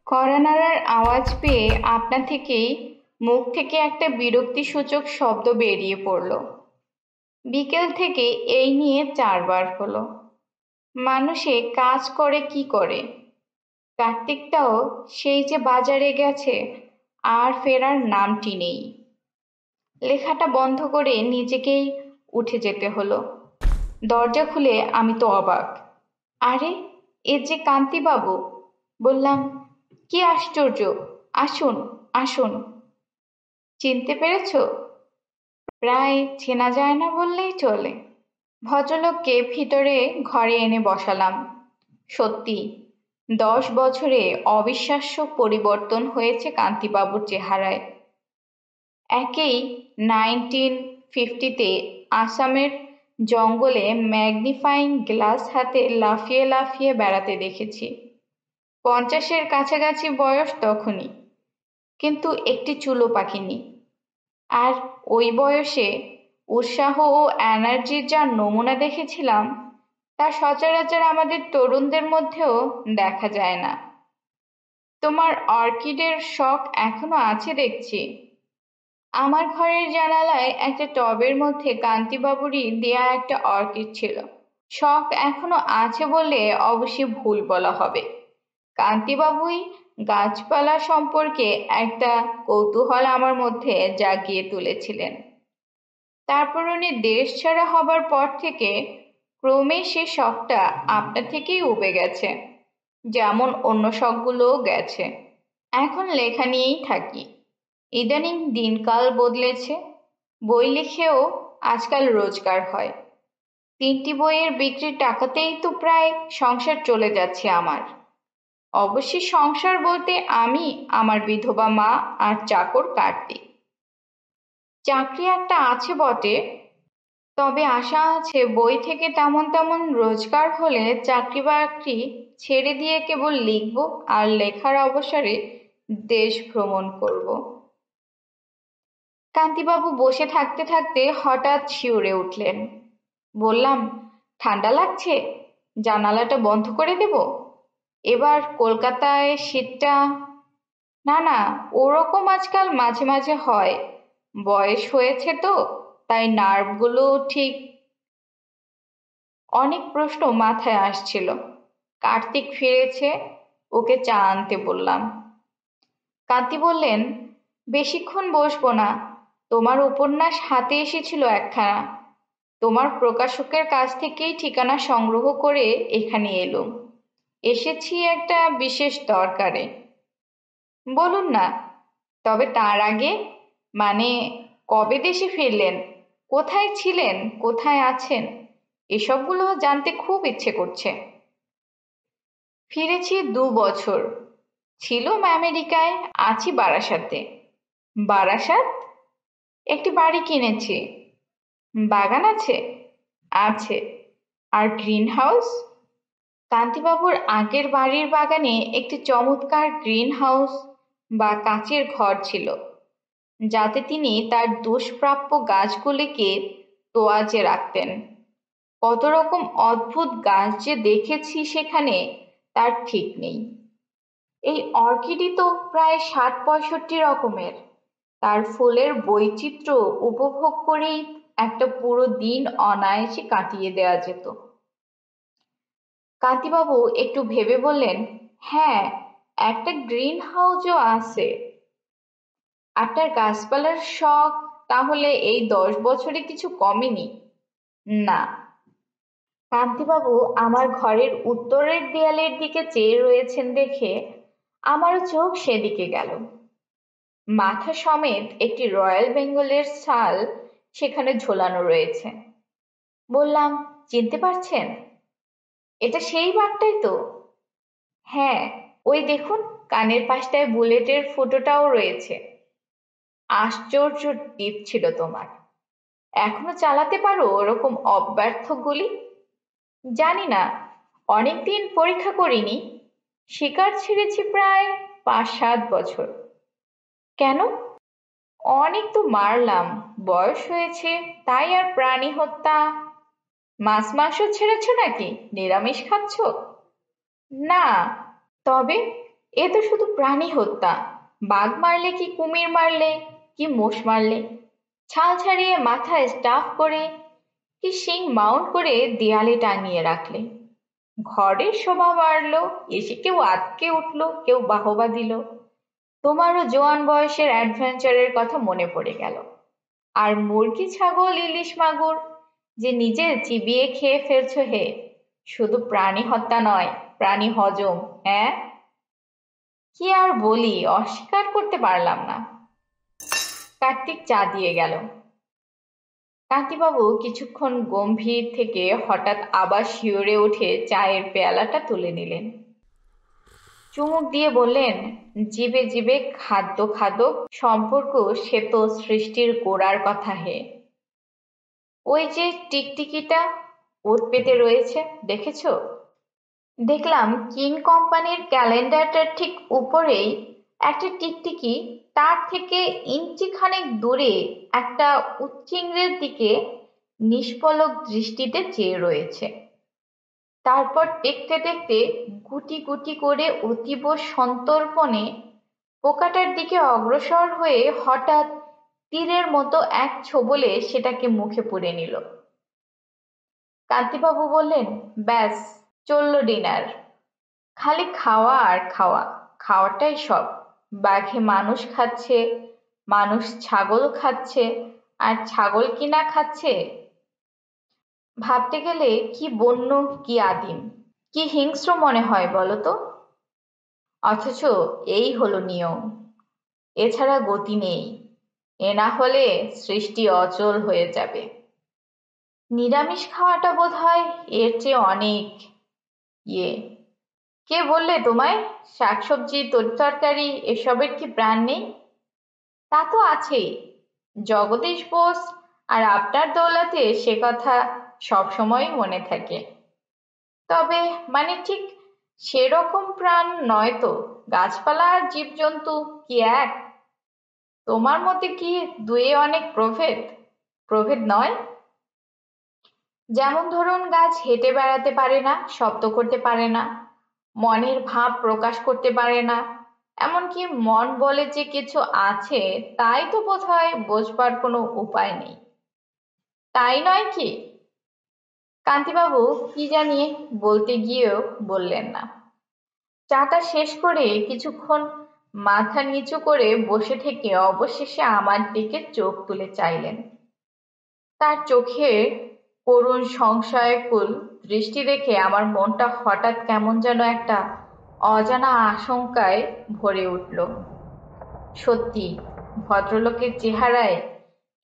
কড়া নাড়ার আওয়াজ পেয়ে আপনা থেকেই মুখ থেকে একটা বিরক্তিসূচক শব্দ বেরিয়ে পড়ল। বিকেল থেকে এই নিয়ে 4বার হলো। মানুষে কাজ করে কি করে? কার্তিকটাও সেই যে বাজারে গেছে, আর ফেরার নামটি নেই। লেখাটা বন্ধ করে নিজেকেই উঠে যেতে হলো। দরজা খুলে আমি তো অবাক। আরে, এ যে কান্তিবাবু! বললাম, কি আশ্চর্য! আসুন, আসুন। চিনতে পেরেছ? প্রায় চেনা যায় না বললেই চলে। ভদ্রলোককে ভিতরে ঘরে এনে বসালাম। সত্যি 10 বছরে অবিশ্বাস্য পরিবর্তন হয়েছে কান্তিবাবুর চেহারায়। একেই 1950-তে আসামের জঙ্গলে ম্যাগনিফাইং গ্লাস হাতে লাফিয়ে লাফিয়ে বেড়াতে দেখেছি। 50-এর কাছাকাছি বয়স তখনই, কিন্তু একটি চুলও পাকেনি। আর ওই বয়সে উৎসাহ ও এনার্জির যা নমুনা দেখেছিলাম, তা সচরাচর আমাদের তরুণদের মধ্যেও দেখা যায় না। তোমার অর্কিডের শখ এখনো আছে দেখছি। আমার ঘরের জানালায় একটা টবের মধ্যে কান্তিবাবুরই দেয়া একটা অর্কিড ছিল। শখ এখনো আছে বললে অবশ্যই ভুল বলা হবে। কান্তিবাবুই গাছপালা সম্পর্কে একটা কৌতূহল আমার মধ্যে জাগিয়ে তুলেছিলেন। তারপর উনি দেশ ছাড়া হবার পর থেকে ক্রমে সে শখটা আপনা থেকেই উবে গেছে, যেমন অন্য শখগুলোও গেছে। এখন লেখা নিয়েই থাকি। ইদানিং দিনকাল বদলেছে, বই লিখেও আজকাল রোজগার হয়। 3টি বইয়ের বিক্রির টাকাতেই তো প্রায় সংসার চলে যাচ্ছে আমার। অবশ্যই সংসার বলতে আমি, আমার বিধবা মা আর চাকর কার্তিক। চাকরি একটা আছে বটে, তবে আশা আছে বই থেকে তেমন তেমন রোজগার হলে চাকরি বাকরি ছেড়ে দিয়ে কেবল লিখব আর লেখার অবসরে দেশ ভ্রমণ করব। কান্তিবাবু বসে থাকতে থাকতে হঠাৎ শিউরে উঠলেন। বললাম, ঠান্ডা লাগছে? জানালাটা বন্ধ করে দেব? এবার কলকাতায় শীতটা... না না, ওরকম আজকাল মাঝে মাঝে হয়। বয়স হয়েছে তো, তাই নার্ভগুলো ঠিক... অনেক প্রশ্ন মাথায় আসছিল। কার্তিক ফিরেছে, ওকে চা আনতে বললাম। কান্তি বললেন, বেশিক্ষণ বসবো না, তোমার উপন্যাস হাতে এসেছিল একখানা। তোমার প্রকাশকের কাছ থেকেই ঠিকানা সংগ্রহ করে এখানে এলুম। এসেছি একটা বিশেষ দরকারে। বলুন না। তবে তার আগে, মানে, কবে দেশে ফিরলেন? কোথায় ছিলেন, কোথায় আছেন? এসবগুলো জানতে খুব ইচ্ছে করছে। ফিরেছি 2 বছর। ছিলুম আমেরিকায়, আছি বারাসাতে। বারাসাত? একটি বাড়ি কিনেছি। বাগান আছে? আছে। আর গ্রিন হাউস? কান্তিবাবুর আগের বাড়ির বাগানে একটি চমৎকার গ্রিন হাউস বা কাচের ঘর ছিল, যাতে তিনি তার দুষ্প্রাপ্য গাছগুলিকে তোয়াজে রাখতেন। কত রকম অদ্ভুত গাছ যে দেখেছি সেখানে, তার ঠিক নেই। এই অর্কিডই তো প্রায় 60-65 রকমের। তার ফুলের বৈচিত্র্য উপভোগ করেই একটা পুরো দিন অনায়াসে কাটিয়ে দেওয়া যেত। কান্তিবাবু একটু ভেবে বললেন, হ্যাঁ, একটা গ্রিন হাউসও আছে। আপনার গাছপালার শখ তাহলে এই 10 বছরে কিছু কমেনি? না। কান্তিবাবু আমার ঘরের উত্তরের দেয়ালের দিকে চেয়ে রয়েছেন দেখে আমারও চোখ সেদিকে গেল। মাথা সমেত একটি রয়্যাল বেঙ্গলের শাল সেখানে ঝোলানো রয়েছে। বললাম, চিনতে পারছেন? এটা সেই বাঘটাই তো? হ্যাঁ, ওই দেখুন, কানের পাশটায় বুলেটের ফুটোটাও রয়েছে। আশ্চর্য টিপ ছিল তোমার। এখনো চালাতে পারো ওরকম অব্যর্থ গুলি? জানি না, অনেকদিন পরীক্ষা করিনি। শিকার ছেড়েছি প্রায় 5-7 বছর। কেন? অনেক তো মারলাম, বয়স হয়েছে, তাই আর প্রাণী হত্যা। মাছ মাংস ছেড়েছ নাকি? নিরামিষ খাচ্ছ? না। তবে এ তো শুধু প্রাণী হত্যা। বাঘ মারলে কি কুমির মারলে কি মোষ মারলে ছাল ছাড়িয়ে মাথায় স্টাফ করে কি শিং মাউন্ট করে দেয়ালে টাঙিয়ে রাখলে ঘরের শোভা বাড়লো, এসে কেউ আঁতকে উঠলো, কেউ বাহবা দিল। তোমারও জোয়ান বয়সের অ্যাডভেঞ্চারের কথা মনে পড়ে গেল। আর মুরগি ছাগল ইলিশ মাগুর যে নিজে চিবিয়ে খেয়ে ফেলছো হে, শুধু প্রাণী হত্যা নয়, প্রাণী হজম। হ্যাঁ, কি আর বলি, অস্বীকার করতে পারলাম না। কার্তিক চা দিয়ে গেল। কান্তিবাবু কিছুক্ষণ গম্ভীর থেকে হঠাৎ আবার শিউরে উঠে চায়ের পেয়ালাটা তুলে নিলেন। চুমুক দিয়ে বললেন, জীবে জীবে খাদ্য খাদক সম্পর্ক সে তো সৃষ্টির গোড়ার কথা হে। ওই যে টিকটিকিটা ওত পেতে রয়েছে, দেখেছ? দেখলাম কিং কোম্পানির ক্যালেন্ডারটার ঠিক উপরেই একটা টিকটিকি, তার থেকে ইঞ্চি খানেক দূরে একটা উচ্চিংড়ের দিকে নিষ্পলক দৃষ্টিতে চেয়ে রয়েছে। তারপর দেখতে দেখতে গুটি গুটি করে অতীব সন্তর্পণে পোকাটার দিকে অগ্রসর হয়ে হঠাৎ তীরের মতো এক ছোবলে সেটাকে মুখে পুরে নিল। কান্তিবাবু বললেন, ব্যাস চলল ডিনার। খালি খাওয়া আর খাওয়া, খাওয়াটাই সব। বাঘে মানুষ খাচ্ছে, মানুষ ছাগল খাচ্ছে, আর ছাগল কিনা খাচ্ছে। ভাবতে গেলে কি বন্য, কি আদিম, কি হিংস্র মনে হয় বলো তো। অথচ এই হলো নিয়ম, এছাড়া গতি নেই। এ না হলে সৃষ্টি অচল হয়ে যাবে। নিরামিষ খাওয়াটা বোধ হয় এর চেয়ে অনেক ইয়ে। কে বললে তোমায় শাকসবজি তরকারি এসবের কি প্রাণ নেই? তা তো আছেই। জগদীশ বোস আর আপনার দৌলতে সে কথা সবসময় মনে থাকে। তবে মানে ঠিক সেরকম প্রাণ নয় তো। গাছপালা আর জীবজন্তু কি এক? তোমার মতে কি দুয়ে অনেক প্রভেদ? প্রভেদ নয়? যেমন ধরুন, গাছ হেঁটে বেড়াতে পারে না, শব্দ করতে পারে না, মনের ভাব প্রকাশ করতে পারে না, এমনকি মন বলে যে কিছু আছে তাই তো বোধহয় বোঝবার কোনো উপায় নেই। তাই নয় কি? কান্তিবাবু কি জানিয়ে বলতে গিয়েও বললেন না। চাটা শেষ করে কিছুক্ষণ মাথা নিচু করে বসে থেকে অবশেষে আমার দিকে চোখ তুলে চাইলেন। তার চোখে করুণ সংশয়কুল দৃষ্টি দেখে আমার মনটা হঠাৎ কেমন যেন একটা অজানা আশঙ্কায় ভরে উঠল। সত্যি, ভদ্রলোকের চেহারায়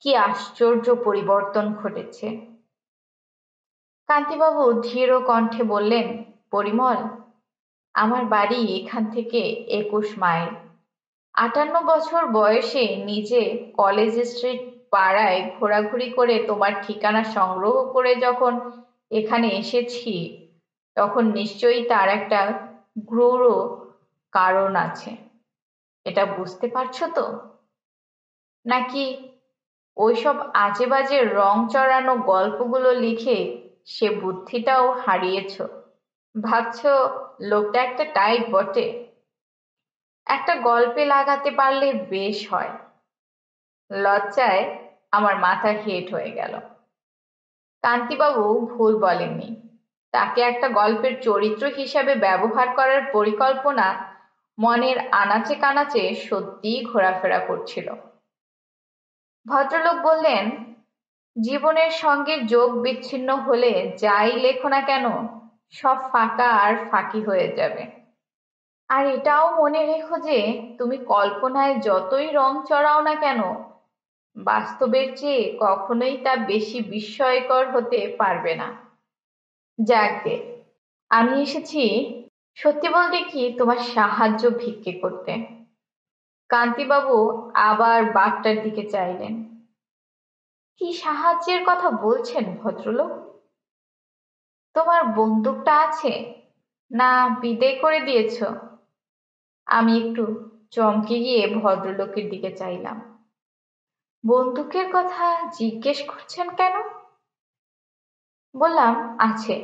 কি আশ্চর্য পরিবর্তন ঘটেছে। কান্তিবাবু ধীর কণ্ঠে বললেন, পরিমল, আমার বাড়ি এখান থেকে 21 মাইল। 58 বছর বয়সে নিজে কলেজ স্ট্রিট পাড়ায় ঘোরাঘুরি করে তোমার ঠিকানা সংগ্রহ করে যখন এখানে এসেছি, তখন নিশ্চয়ই তার একটা গূঢ় কারণ আছে। এটা বুঝতে পারছো তো? নাকি ওইসব আজে বাজে রং চড়ানো গল্পগুলো লিখে সে বুদ্ধিটাও হারিয়েছ? ভাবছো লোকটা একটা টাইপ বটে, একটা গল্পে লাগাতে পারলে বেশ হয়। লজ্জায় আমার মাথা হেঁট হয়ে গেল। কান্তিবাবু ভুল বলেননি। তাকে একটা গল্পের চরিত্র হিসাবে ব্যবহার করার পরিকল্পনা মনের আনাচে কানাচে সত্যিই ঘোরাফেরা করছিল। ভদ্রলোক বললেন, জীবনের সঙ্গে যোগ বিচ্ছিন্ন হলে যাই লেখো না কেন, সব ফাঁকা আর ফাঁকি হয়ে যাবে। আর এটাও মনে রেখো যে তুমি কল্পনায় যতই রং চড়াও না কেন, বাস্তবের চেয়ে কখনোই তা বেশি বিস্ময়কর হতে পারবে না। যাকগে, আমি এসেছি সত্যি বলতে কি তোমার সাহায্য ভিক্ষে করতে। কান্তিবাবু আবার বাঘটার দিকে চাইলেন। কি সাহায্যের কথা বলছেন ভদ্রলোক? তোমার বন্দুকটা আছে না বিদেয় করে দিয়েছ? আমি একটু চমকে গিয়ে ভদ্রলোকের দিকে চাইলাম। বন্দুকের কথা জিজ্ঞেস করছেন কেন? বললাম, আছে,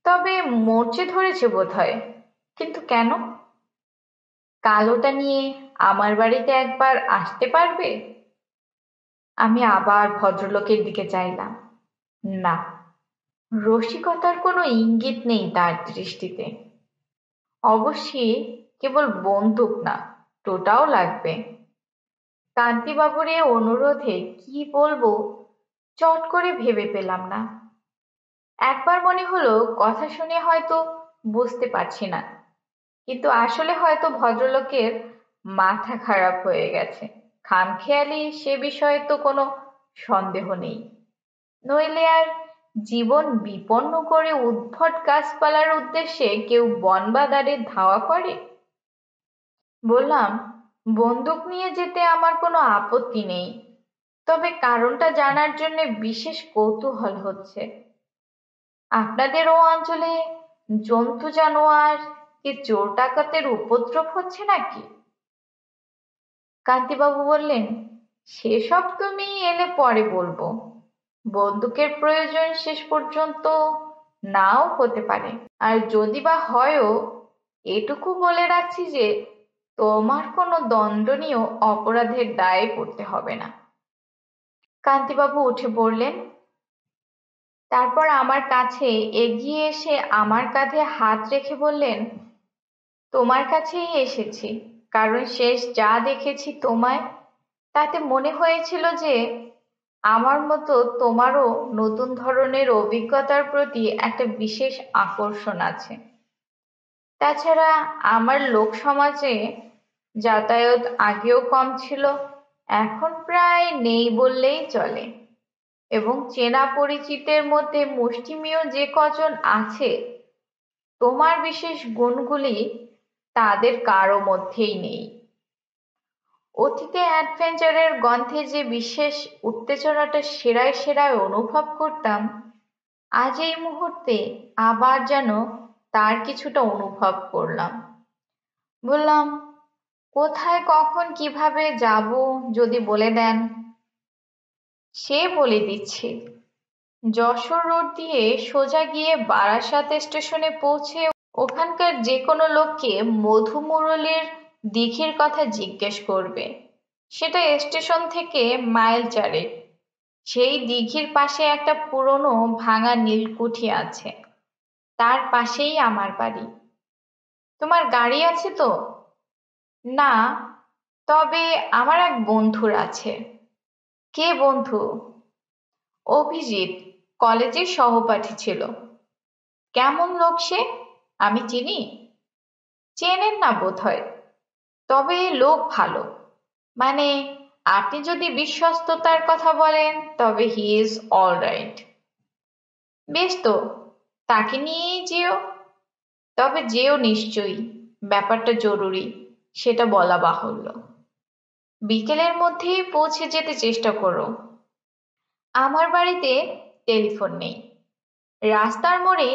তবে মরচে ধরেছে বোধহয়। কিন্তু কেন? কাল ওটা নিয়ে আমার বাড়িতে একবার আসতে পারবে? আমি আবার ভদ্রলোকের দিকে চাইলাম। না, রসিকতার কোনো ইঙ্গিত নেই তার দৃষ্টিতে। অবশ্যই কেবল বন্দুক না, টোটাও লাগবে। কান্তিবাবুর এ অনুরোধে কি বলবো চট করে ভেবে পেলাম না। একবার মনে হলো কথা শুনে হয়তো বুঝতে পারছি না, কিন্তু আসলে হয়তো ভদ্রলোকের মাথা খারাপ হয়ে গেছে। খামখেয়ালি সে বিষয়ে তো কোনো সন্দেহ নেই। নইলে আর জীবন বিপন্ন করে উদ্ভট গাছপালার উদ্দেশ্যে কেউ বনবাদারে ধাওয়া করে? বললাম, বন্দুক নিয়ে যেতে আমার কোনো আপত্তি নেই, তবে কারণটা জানার জন্য বিশেষ কৌতূহল হচ্ছে। আপনাদের ও অঞ্চলে জন্তু জানোয়ার কি চোর ডাকাতের উপদ্রব হচ্ছে নাকি? কান্তিবাবু বললেন, সেসব তুমি এলে পরে বলবো। বন্দুকের প্রয়োজন শেষ পর্যন্ত নাও হতে পারে, আর যদি বা হয়ও, এটুকু বলে রাখছি যে তোমার কোনো দণ্ডনীয় অপরাধের দায়ে পড়তে হবে না। কান্তিবাবু উঠে পড়লেন, তারপর আমার কাছে এগিয়ে এসে আমার কাঁধে হাত রেখে বললেন, তোমার কাছেই এসেছি, কারণ শেষ যা দেখেছি তোমায়, তাতে মনে হয়েছিল যে আমার মতো তোমারও নতুন ধরনের অভিজ্ঞতার প্রতি একটা বিশেষ আকর্ষণ আছে। তাছাড়া আমার লোক সমাজে যাতায়াত আগেও কম ছিল, এখন প্রায় নেই বললেই চলে, এবং চেনা পরিচিতের মধ্যে মুষ্টিমেয় যে কজন আছে, তোমার বিশেষ গুণগুলি তাদের কারো মধ্যেই নেই। অতীতে অ্যাডভেঞ্চারের গন্ধে যে বিশেষ উত্তেজনাটা সেরায় সেরায় অনুভব করতাম, আজ এই মুহূর্তে আবার যেন তার কিছুটা অনুভব করলাম। বললাম, কোথায় কখন কিভাবে যাব যদি বলে দেন। সে বলে দিচ্ছি। যশোর রোড দিয়ে সোজা গিয়ে বারাসাত স্টেশনে পৌঁছে ওখানকার যে কোনো লোককে মধু মুরলীর দিঘির কথা জিজ্ঞেস করবে। সেটা স্টেশন থেকে মাইল 4। সেই দিঘির পাশে একটা পুরনো ভাঙা নীলকুঠি আছে, তার পাশেই আমার বাড়ি। তোমার গাড়ি আছে তো? না, তবে আমার এক বন্ধুর আছে। কে বন্ধু? অভিজিৎ, কলেজের সহপাঠী ছিল। কেমন লোক সে? আমি চিনি? চেনেন না বোধহয়, তবে লোক ভালো। মানে, আপনি যদি বিশ্বস্ততার কথা বলেন তবে হি ইজ অল রাইট। বেশ তো, তাকে নিয়েই যেও। তবে যেও নিশ্চয়ই, ব্যাপারটা জরুরি, সেটা বলা বাহুল্য। বিকেলের মধ্যেই পৌঁছে যেতে চেষ্টা করো। আমার বাড়িতে টেলিফোন নেই। রাস্তার মোড়ে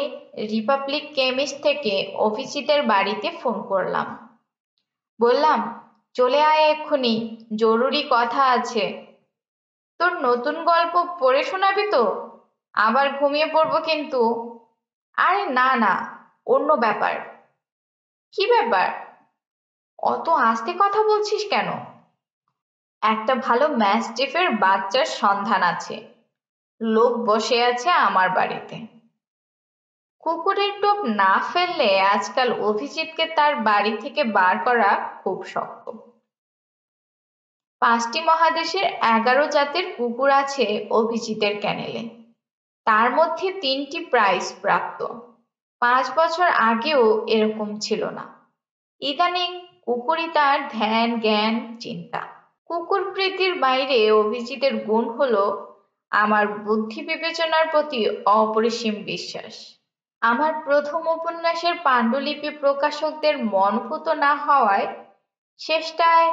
রিপাবলিক কেমিস্ট থেকে অভিজিতের বাড়িতে ফোন করলাম। বললাম, চলে আয় এক্ষুনি, জরুরি কথা আছে। তোর নতুন গল্প পড়ে শোনাবি তো? আবার ঘুমিয়ে পড়বো কিন্তু। আরে না না, অন্য ব্যাপার। কি ব্যাপার? অত আস্তে কথা বলছিস কেন? একটা ভালো ম্যাস্টিফের বাচ্চার সন্ধান আছে। লোক বসে আছে আমার বাড়িতে। কুকুরের টোপ না ফেললে আজকাল অভিজিৎকে তার বাড়ি থেকে বার করা খুব শক্ত। 5টি মহাদেশের 11 জাতের কুকুর আছে অভিজিতের ক্যানেলে, তার মধ্যে 3টি প্রাইজ প্রাপ্ত। 5 বছর আগেও এরকম ছিল না। ইদানিং কুকুরই তার ধ্যান জ্ঞান চিন্তা। কুকুর প্রীতির বাইরে অভিজিতের গুণ হলো আমার বুদ্ধি বিবেচনার প্রতি অপরিসীম বিশ্বাস। আমার প্রথম উপন্যাসের পাণ্ডুলিপি প্রকাশকদের মনপুত না হওয়ায় শেষটায়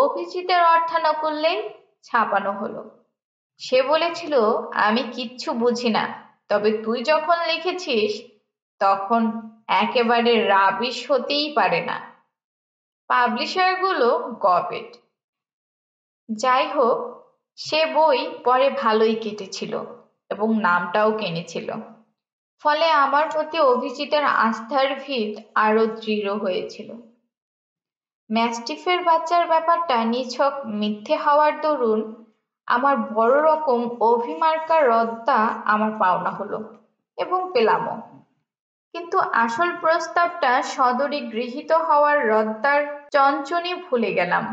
অভিজিতের অর্থানুকূল্যেই ছাপানো হলো। সে বলেছিল, আমি কিচ্ছু বুঝি না, তবে তুই যখন লিখেছিস তখন একেবারে রাবিশ হতেই পারে না। পাবলিশারগুলো গবেট। যাই হোক, সে বই পরে ভালোই কেটেছিল এবং নামটাও কিনেছিল। ফলে আমার প্রতি অভিজিতের আস্থার ভিত আরো দৃঢ় হয়েছিল। ম্যাস্টিফের বাচ্চার ব্যাপারটা নিছক মিথ্যে হওয়ার দরুন আমার বড় রকম অভিমার্কা রদ্দা আমার পাওনা হলো, এবং পেলামও। কিন্তু আসল প্রস্তাবটা সদরে গৃহীত হওয়ার রদ্দার চঞ্চনে ভুলে গেলাম।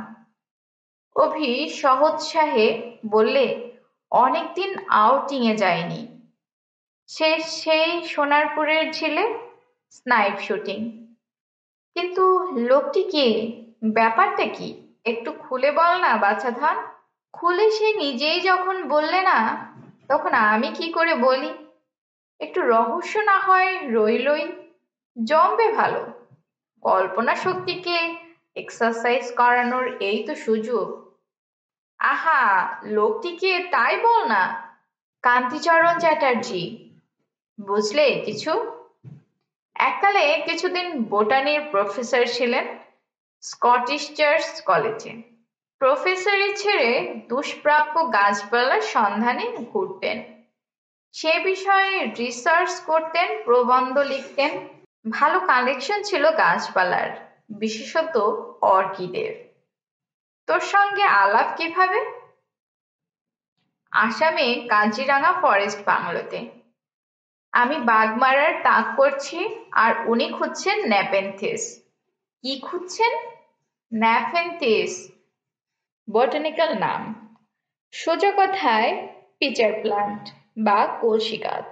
অভি সহোৎসাহে বললে, অনেকদিন আউটিংয়ে যায়নি। সেই সোনারপুরের ঝিলে স্নাইপ শুটিং। কিন্তু লোকটি কে? ব্যাপারটা কি? একটু খুলে বল না বাছাধন। খুলে সে নিজেই যখন বললে না, তখন আমি কি করে বলি? একটু রহস্য না হয় রইলই, জমবে ভালো। কল্পনা শক্তিকে এক্সারসাইজ করানোর এই তো সুযোগ। আহা, লোকটিকে তাই বল না। কান্তিচরণ চ্যাটার্জি। বুঝলে কিছু? এককালে কিছুদিন বোটানির প্রফেসর ছিলেন স্কটিশ চার্চ কলেজে। প্রফেসরি ছেড়ে দুষ্প্রাপ্য গাছপালার সন্ধানে ঘুরতেন, সে বিষয়ে রিসার্চ করতেন, প্রবন্ধ লিখতেন। ভালো কালেকশন ছিল গাছপালার, বিশেষত অর্কিডের। তোর সঙ্গে আলাপ কিভাবে? আসামে কাজিরাঙা ফরেস্ট বাংলোতে। আমি বাগমারার তাক করছি, আর উনি খুঁজছেন নেপেনথিস। কি খুঁজছেন? নেপেনথিস বটানিক্যাল নাম, সোজা কথায় পিচার প্লান্ট বা কলসি গাছ।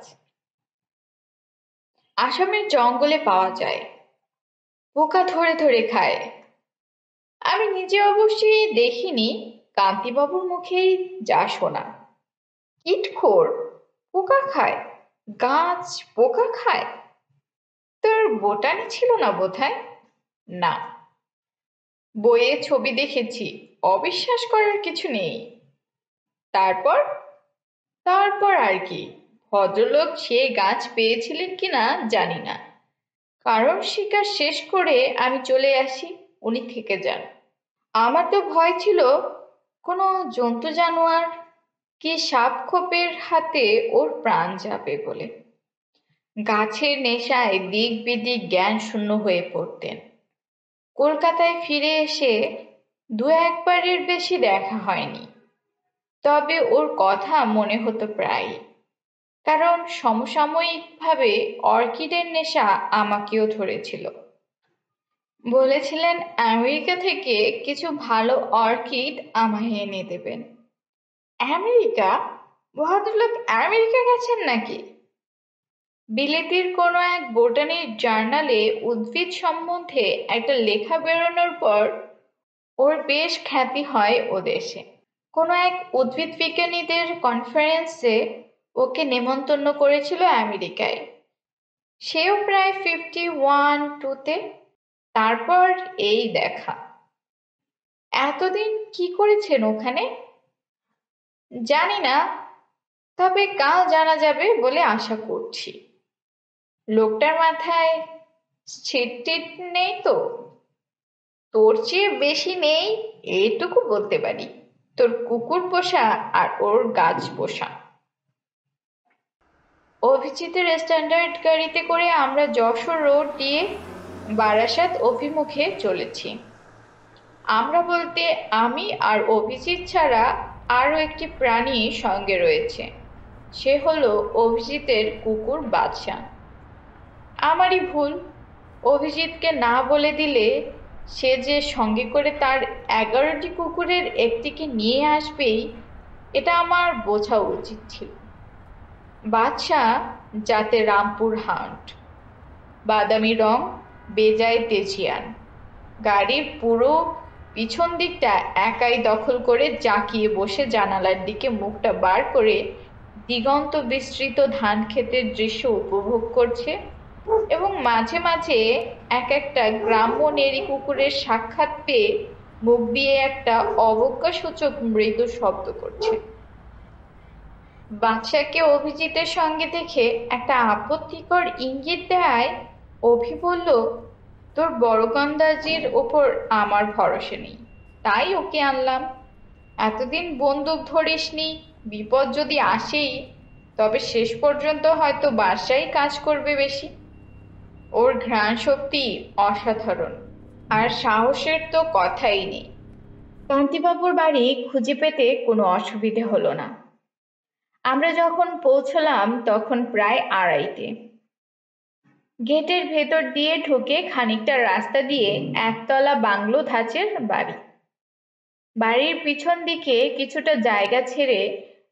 আসামের জঙ্গলে পাওয়া যায়, পোকা ধরে ধরে খায়। আমি নিজে অবশ্যই দেখিনি, কান্তিবাবুর মুখেই যা শোনা। কীটখোর, পোকা খায়, গাছ পোকা খায়। তোর বোটানি ছিল না বোধহয়? না, বইয়ে ছবি দেখেছি, অবিশ্বাস করার কিছু নেই। তারপর? তারপর আর কি, ভদ্রলোক সে গাছ পেয়েছিলেন কিনা জানি না। কারণ শিকার শেষ করে আমি চলে আসি, উনি থেকে যান। আমার তো ভয় ছিল কোনো জন্তু জানোয়ার কি সাপ খোপের হাতে ওর প্রাণ যাবে বলে। গাছের নেশায় দিক বিদিক জ্ঞান শূন্য হয়ে পড়তেন। কলকাতায় ফিরে এসে দু একবারের বেশি দেখা হয়নি, তবে ওর কথা মনে হতো প্রায়। কারণ সমসাময়িকভাবে অর্কিডের নেশা আমাকেও ধরেছিল। বলেছিলেন আমেরিকা থেকে কিছু ভালো অর্কিড আমায় এনে দেবেন। আমেরিকা? ভদ্রলোক আমেরিকা গেছেন নাকি? বিলেতির কোনো এক বোটানি জার্নালে উদ্ভিদ সম্বন্ধে একটা লেখা বেরোনোর পর ওর বেশ খ্যাতি হয় ও দেশে। কোনো এক উদ্ভিদ বিজ্ঞানীদের কনফারেন্সে ওকে নেমন্তন্ন করেছিল আমেরিকায়। সেও প্রায় 51-2-তে। তারপর এই দেখা। এতদিন কি করেছেন ওখানে জানি না, তবে কাল জানা যাবে বলে আশা করছি। লোকটার মাথায় ছিটটিট নেই তো? তোর চেয়ে বেশি নেই এইটুকু বলতে পারি। তোর কুকুর পোষা আর ওর গাছ পোষা। অভিজিতের স্ট্যান্ডার্ড গাড়িতে করে আমরা যশোর রোড দিয়ে বারাসাত অভিমুখে চলেছি। আমরা বলতে আমি আর অভিজিৎ ছাড়া আরও একটি প্রাণী সঙ্গে রয়েছে, সে হলো অভিজিতের কুকুর বাদশা। আমারই ভুল, অভিজিৎকে না বলে দিলে সে যে সঙ্গে করে তার 11টি কুকুরের একটিকে নিয়ে আসবেই, এটা আমার বোঝা উচিত ছিল। বাদশা জাতে রামপুর হান্ট, বাদামি রং, বেজায় তেজিয়ান। গাড়ির পুরো পিছন দিকটা একাই দখল করে জাঁকিয়ে বসে জানালার দিকে মুখটা বার করে দিগন্ত বিস্তৃত ধান ক্ষেতের দৃশ্য উপভোগ করছে, এবং মাঝে মাঝে এক একটা গ্রাম্য নেড়ি কুকুরের সাক্ষাৎ পেয়ে মুখ দিয়ে একটা অবজ্ঞাসূচক মৃদু শব্দ করছে। বাদশাকে অভিজিতের সঙ্গে দেখে একটা আপত্তিকর ইঙ্গিত দেয় অভি বলল, তোর বড়গন্দাজির ওপর আমার ভরসা নেই, তাই ওকে আনলাম। এতদিন বন্দুক ধরিসনি, বিপদ যদি আসেই তবে শেষ পর্যন্ত হয়তো বাসাই কাজ করবে বেশি। ওর ঘ্রাণ শক্তি অসাধারণ, আর সাহসের তো কথাই নেই। কান্তিবাবুর বাড়ি খুঁজে পেতে কোনো অসুবিধে হলো না। আমরা যখন পৌঁছলাম তখন প্রায় 2:30। গেটের ভেতর দিয়ে ঢুকে খানিকটা রাস্তা দিয়ে একতলা বাংলো ধাঁচের বাড়ি। বাড়ির পিছন দিকে কিছুটা জায়গা ছেড়ে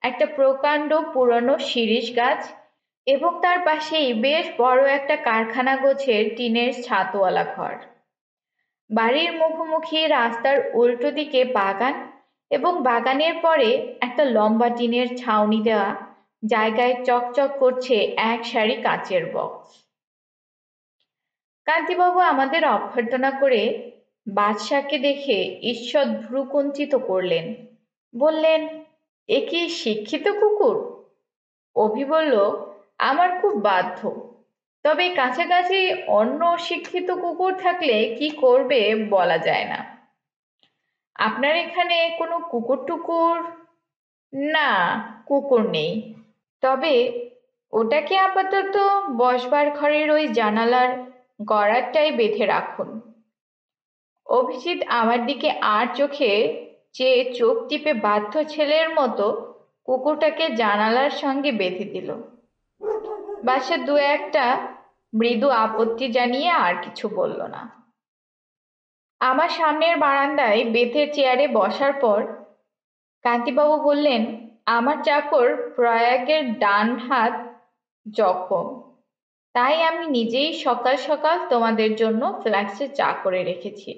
একটা প্রকাণ্ড পুরনো শিরীষ গাছ এবং তার পাশেই বেশ বড় একটা কারখানা গোছের টিনের ছাদওয়ালা ঘর। বাড়ির মুখোমুখি রাস্তার উল্টো দিকে বাগান এবং বাগানের পরে একটা লম্বা টিনের ছাউনি দেওয়া জায়গায় চকচক করছে এক সারি কাচের বক্স। কান্তিবাবু আমাদের অভ্যর্থনা করে বাদশাকে দেখে ঈষৎ ভ্রুকুঞ্চিত করলেন, বললেন, এ কি শিক্ষিত কুকুর? অভি বলল, আমার খুব বাধ্য, তবে কাছাকাছি অন্য শিক্ষিত কুকুর থাকলে কি করবে বলা যায় না। আপনার এখানে কোনো কুকুর টুকুর? না, কুকুর নেই, তবে ওটাকে আপাতত বসবার ঘরের ওই জানালার গড়ারটায় বেঁধে রাখুন। অভিজিৎ আমার দিকে আর চোখে চেয়ে চোখ টিপে বাধ্য ছেলের মতো কুকুরটাকে জানালার সঙ্গে বেঁধে দিল। বাসা দু একটা মৃদু আপত্তি জানিয়ে আর কিছু বলল না। আমার সামনের বারান্দায় বেতের চেয়ারে বসার পর কান্তিবাবু বললেন, আমার চাকর প্রয়াগের ডান হাত জখম, তাই আমি নিজেই সকাল সকাল তোমাদের জন্য ফ্ল্যাক্সে চা করে রেখেছি।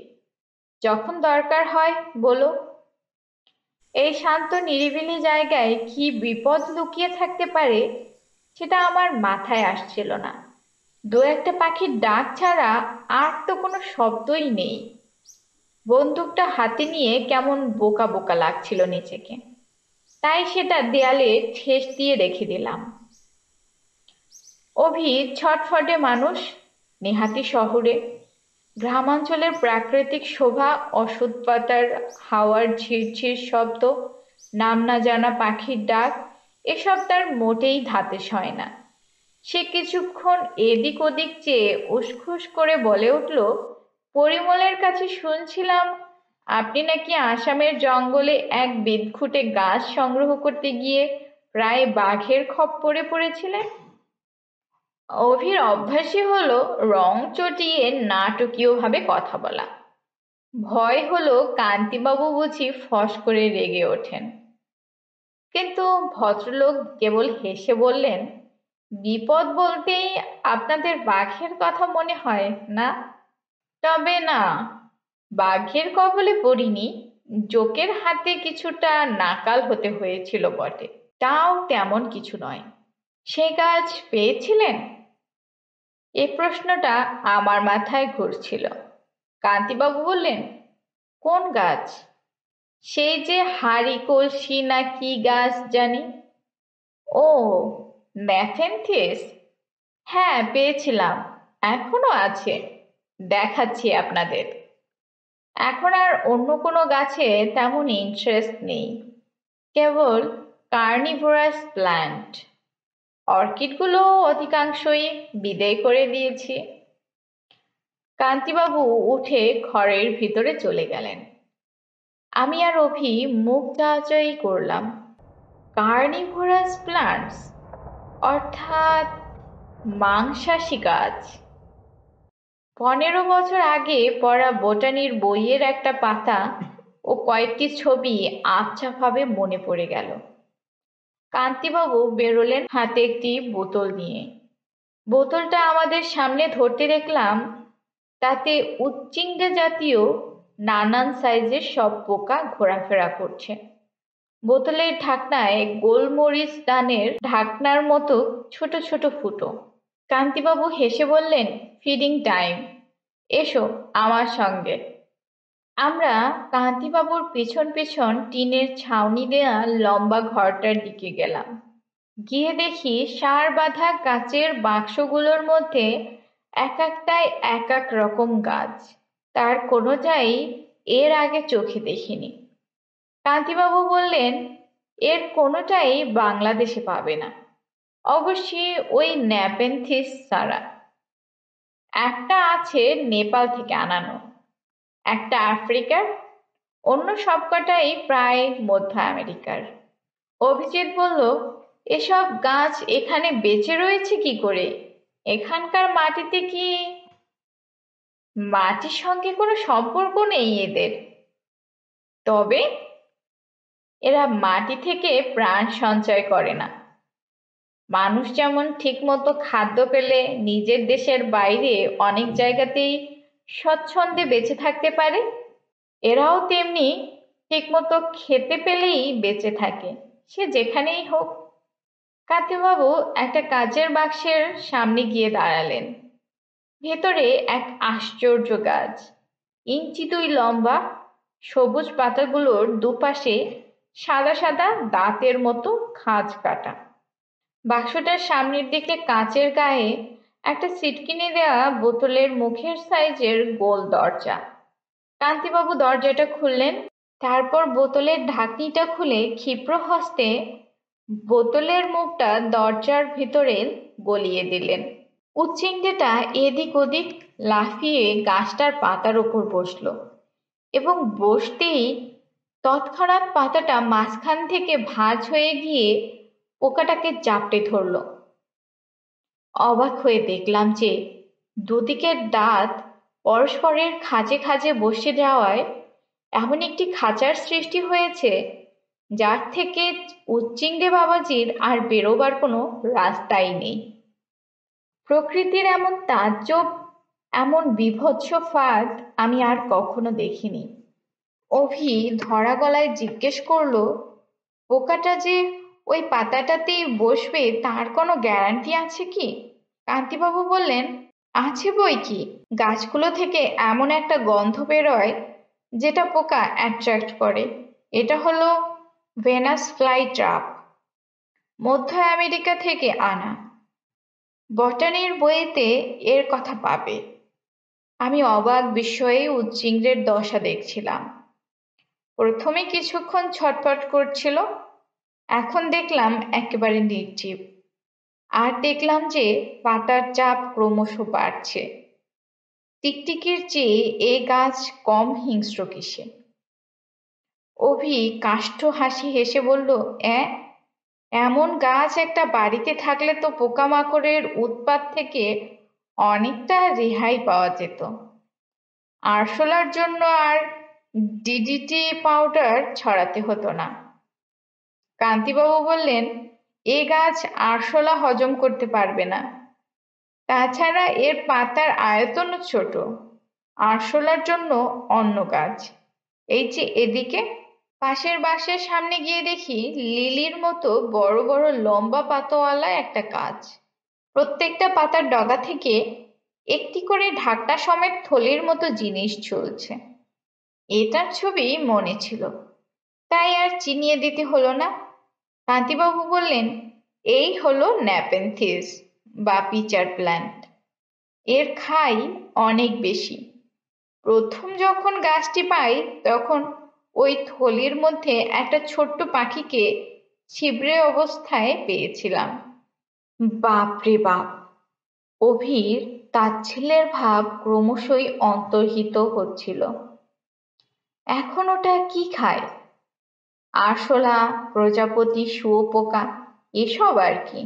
যখন দরকার হয় বলো। এই শান্ত নিরিবিলি জায়গায় কি বিপদ লুকিয়ে থাকতে পারে সেটা আমার মাথায় আসছিল না। দু একটা পাখির ডাক ছাড়া আর তো কোনো শব্দই নেই। বন্দুকটা হাতে নিয়ে কেমন বোকা বোকা লাগছিল নিজেকে, তাই সেটা দেয়ালে ঠেস দিয়ে রেখে দিলাম। অভি ছটফটে মানুষ, নেহাতি শহরে। গ্রামাঞ্চলের প্রাকৃতিক শোভা, ওষুধ পাতার হাওয়ার ঝিরঝির শব্দ, নাম না জানা পাখির ডাক, এসব তার মোটেই ধাতে সয় না। সে কিছুক্ষণ এদিক ওদিক চেয়ে উসখুস করে বলে উঠল, পরিমলের কাছে শুনছিলাম আপনি নাকি আসামের জঙ্গলে এক বিদঘুটে গাছ সংগ্রহ করতে গিয়ে প্রায় বাঘের খপ্পরে পড়েছিলেন। অভির অভ্যাসই হলো রং চটিয়ে নাটকীয়ভাবে কথা বলা। ভয় হলো কান্তিবাবু বুঝি ফস করে রেগে ওঠেন। কিন্তু ভদ্রলোক কেবল হেসে বললেন, বিপদ বলতেই আপনাদের বাঘের কথা মনে হয় না? তবে না, বাঘের কবলে পড়িনি, জোকের হাতে কিছুটা নাকাল হতে হয়েছিল বটে, তাও তেমন কিছু নয়। সে গাছ পেয়েছিলেন? এ প্রশ্নটা আমার মাথায় ঘুরছিল। কান্তিবাবু বললেন, কোন গাছ? সেই যে হাড়ি কলসি না কি গাছ জানি। ও, ন্যাথেনথিস। হ্যাঁ, পেয়েছিলাম, এখনো আছে, দেখাচ্ছি আপনাদের। এখন আর অন্য কোনো গাছে তেমন ইন্টারেস্ট নেই, কেবল কার্নিভোরাস প্ল্যান্ট। অর্কিডগুলো অধিকাংশই বিদেয় করে দিয়েছি। কান্তিবাবু উঠে ঘরের ভিতরে চলে গেলেন। আমি আর অভি মুখ চাওয়াচাই করলাম। কার্নিভোরাস প্ল্যান্টস অর্থাৎ মাংসাশী গাছ। 15 বছর আগে পড়া বোটানির বইয়ের একটা পাতা ও কয়েকটি ছবি আবছাভাবে মনে পড়ে গেল। কান্তিবাবু বেরোলেন হাতে একটি বোতল নিয়ে। বোতলটা আমাদের সামনে ধরতে দেখলাম তাতে উচ্চিঙ্গা জাতীয় নানান সাইজের সব পোকা ঘোরাফেরা করছে। বোতলের ঢাকনায় গোলমরিচ দানের ঢাকনার মতো ছোট ছোট ফুটো। কান্তিবাবু হেসে বললেন, ফিডিং টাইম, এসো আমার সঙ্গে। আমরা কান্তিবাবুর পিছন পিছন টিনের ছাউনি দেয়া লম্বা ঘরটার দিকে গেলাম। গিয়ে দেখি সার বাঁধা কাচের বাক্সগুলোর মধ্যে এক একটায় এক এক রকম গাছ। তার কোনোটাই এর আগে চোখে দেখিনি। কান্তিবাবু বললেন, এর কোনোটাই বাংলাদেশে পাবে না, অবশ্যই ওই ন্যাপেনথিস ছাড়া। একটা আছে নেপাল থেকে আনানো, একটা আফ্রিকার, অন্য সবকটাই প্রায় মধ্য আমেরিকার। অভিজিৎ বলল, এসব গাছ এখানে বেঁচে রয়েছে কি করে? এখানকার মাটিতে কি? মাটির সঙ্গে কোনো সম্পর্ক নেই এদের, তবে এরা মাটি থেকে প্রাণ সঞ্চয় করে না। মানুষ যেমন ঠিকমতো খাদ্য পেলে নিজের দেশের বাইরে অনেক জায়গাতেই স্বচ্ছন্দে বেঁচে থাকতে পারে, এরাও তেমনি ঠিকমতো খেতে পেলেই বেঁচে থাকে, সে যেখানেই হোক। কান্তিবাবু একটা কাচের বাক্সের সামনে গিয়ে দাঁড়ালেন। ভেতরে এক আশ্চর্য গাছ, ইঞ্চি 2 লম্বা, সবুজ পাতাগুলোর দুপাশে সাদা সাদা দাঁতের মতো খাঁজ কাটা। বাক্সটার সামনের দিকে কাচের গায়ে একটা সিটকিনি দেওয়া বোতলের মুখের সাইজের গোল দরজা। কান্তিবাবু দরজাটা খুললেন, তারপর বোতলের ঢাকনিটা খুলে ক্ষিপ্র হস্তে বোতলের মুখটা দরজার ভিতরে গলিয়ে দিলেন। উচ্চিংড়েটা এদিক ওদিক লাফিয়ে গাছটার পাতার ওপর বসলো এবং বসতেই তৎক্ষণাৎ পাতাটা মাঝখান থেকে ভাঁজ হয়ে গিয়ে পোকাটাকে জাপটে ধরল। অবাক হয়ে দেখলাম যে দুদিকের দাঁত পরস্পরের খাঁজে খাঁজে বসে যাওয়ায় এমন একটি খাঁচার সৃষ্টি হয়েছে যার থেকে উচ্চিংড়ে বাবাজির আর বেরোবার কোনো রাস্তাই নেই। প্রকৃতির এমন তাজ্জব, এমন বীভৎস ফাঁদ আমি আর কখনো দেখিনি। অভি ধরা গলায় জিজ্ঞেস করলো, পোকাটা যে ওই পাতাটাতেই বসবে তার কোনো গ্যারান্টি আছে কি? কান্তিবাবু বললেন, আছে বই কি। গাছগুলো থেকে এমন একটা গন্ধ বেরোয় যেটা পোকা অ্যাট্রাক্ট করে। এটা হলো ভেনাস ফ্লাই ট্র্যাপ, মধ্য আমেরিকা থেকে আনা। বটানির বইতে এর কথা পাবে। আমি অবাক বিস্ময়ে উচ্চিংড়ের দশা দেখছিলাম। প্রথমে কিছুক্ষণ ছটফট করছিল, এখন দেখলাম একেবারে নির্জীব। আর দেখলাম যে পাতার চাপ ক্রমশ বাড়ছে। টিকটিকির চেয়ে এ গাছ কম হিংস্র কিসে? অভি কাষ্ঠ হাসি হেসে বলল, এমন গাছ একটা বাড়িতে থাকলে তো পোকামাকড়ের উৎপাত থেকে অনেকটা রেহাই পাওয়া যেত। আরশোলার জন্য আর ডিডিটি পাউডার ছড়াতে হতো না। কান্তিবাবু বললেন, এ গাছ আরশোলা হজম করতে পারবে না, তাছাড়া এর পাতার আয়তনও ছোট। আরশোলার জন্য অন্য গাছ। এই যে এদিকে। পাশের বাক্সের সামনে গিয়ে দেখি লিলির মতো বড় বড় লম্বা পাতাওয়ালা একটা গাছ। প্রত্যেকটা পাতার ডগা থেকে একটি করে ঢাকনা সমেত থলির মতো জিনিস ঝুলছে। এটার ছবি মনে ছিল, তাই আর চিনিয়ে দিতে হলো না। কান্তিবাবু বললেন, এই হলো ন্যাপেনথিস বা পিচার প্ল্যান্ট। এর খাই অনেক বেশি। প্রথম যখন গাছটি পাই তখন ওই থলির মধ্যে একটা ছোট্ট পাখিকে ছিবড়ে অবস্থায় পেয়েছিলাম। বাপরে বাপ! অভির তাচ্ছিল্যের ভাব ক্রমশই অন্তর্হিত হচ্ছিল। এখন ওটা কি খায়? আরশোলা, প্রজাপতি, শুঁয়োপোকা, এসব আর কি।